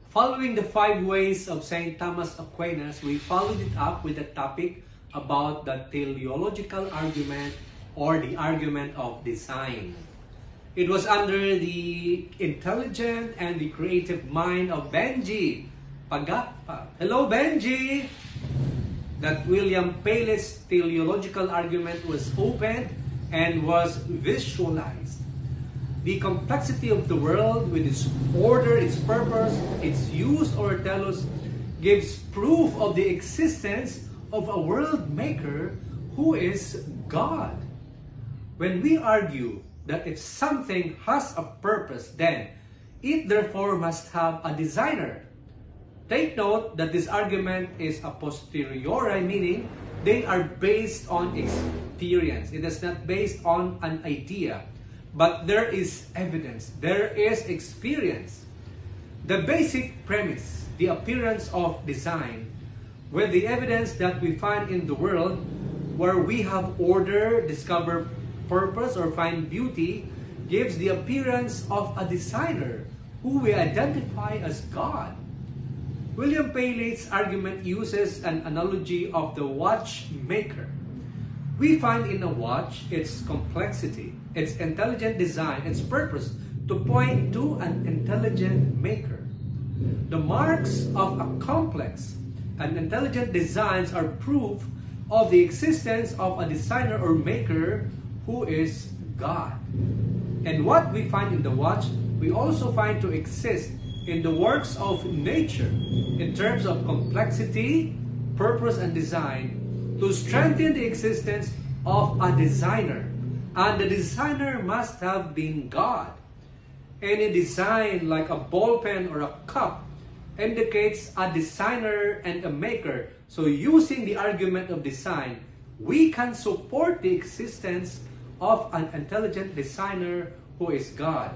Following the 5 ways of St. Thomas Aquinas, we followed it up with a topic about the teleological argument or the argument of design. It was under the intelligent and the creative mind of Benji Pagapa. Hello, Benji! That William Paley's teleological argument was opened and was visualized. The complexity of the world with its order, its purpose, its use or telos gives proof of the existence of a world maker who is God. When we argue that if something has a purpose, then it therefore must have a designer. Take note that this argument is a posteriori, meaning they are based on experience. It is not based on an idea, but there is evidence, there is experience. The basic premise, the appearance of design, with the evidence that we find in the world where we have order, discover purpose, or find beauty, gives the appearance of a designer who we identify as God. William Paley's argument uses an analogy of the watchmaker. We find in a watch its complexity, its intelligent design, its purpose to point to an intelligent maker. The marks of a complex and intelligent designs are proof of the existence of a designer or maker who is God. And what we find in the watch, we also find to exist in the works of nature in terms of complexity, purpose, and design to strengthen the existence of a designer. And the designer must have been God. Any design like a ball pen or a cup indicates a designer and a maker. So using the argument of design, we can support the existence of an intelligent designer who is God.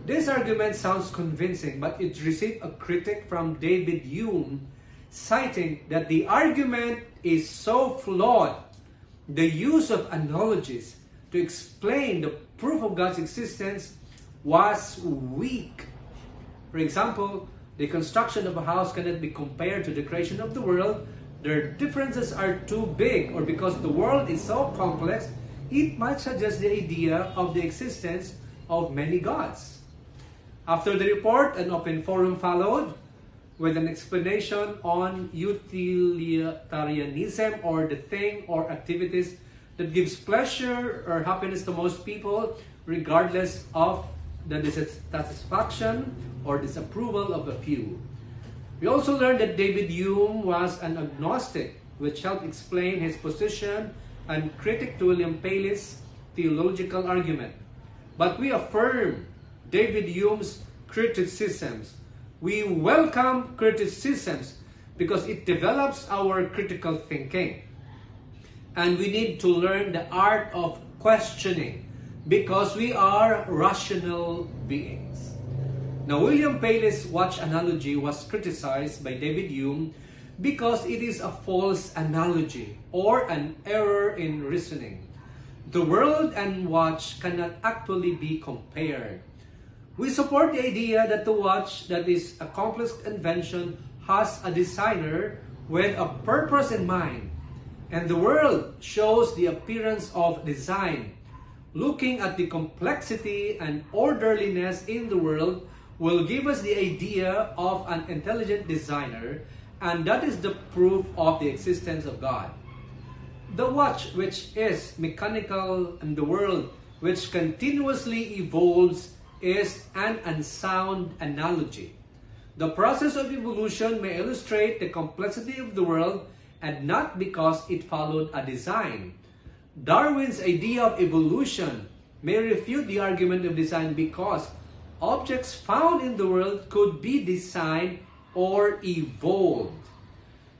This argument sounds convincing, but it received a critic from David Hume, citing that the argument is so flawed, the use of analogies to explain the proof of God's existence was weak. For example, the construction of a house cannot be compared to the creation of the world. Their differences are too big, or because the world is so complex, it might suggest the idea of the existence of many gods. After the report, an open forum followed with an explanation on utilitarianism, or the thing or activities that gives pleasure or happiness to most people, regardless of the dissatisfaction or disapproval of a few. We also learned that David Hume was an agnostic, which helped explain his position and critic to William Paley's theological argument. But we affirm David Hume's criticisms. We welcome criticisms because it develops our critical thinking. And we need to learn the art of questioning because we are rational beings. Now, William Paley's watch analogy was criticized by David Hume because it is a false analogy or an error in reasoning. The world and watch cannot actually be compared. We support the idea that the watch, that is a complex invention, has a designer with a purpose in mind. And the world shows the appearance of design. Looking at the complexity and orderliness in the world will give us the idea of an intelligent designer, and that is the proof of the existence of God. The watch, which is mechanical, and the world, which continuously evolves, is an unsound analogy. The process of evolution may illustrate the complexity of the world, and not because it followed a design. Darwin's idea of evolution may refute the argument of design because objects found in the world could be designed or evolved.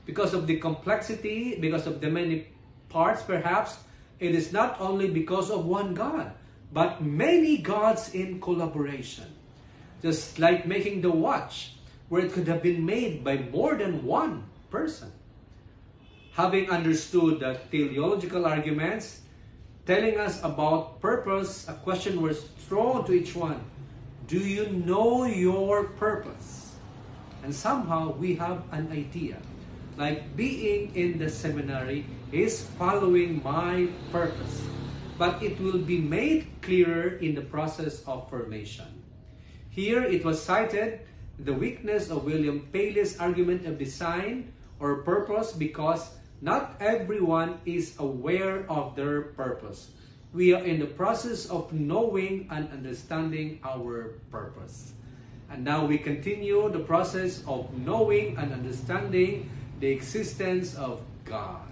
Because of the complexity, because of the many parts perhaps, it is not only because of one God, but many gods in collaboration. Just like making the watch, where it could have been made by more than one person. Having understood the teleological arguments, telling us about purpose, a question was thrown to each one. Do you know your purpose? And somehow we have an idea. Like being in the seminary is following my purpose. But it will be made clearer in the process of formation. Here it was cited the weakness of William Paley's argument of design or purpose because not everyone is aware of their purpose. We are in the process of knowing and understanding our purpose. And now we continue the process of knowing and understanding the existence of God.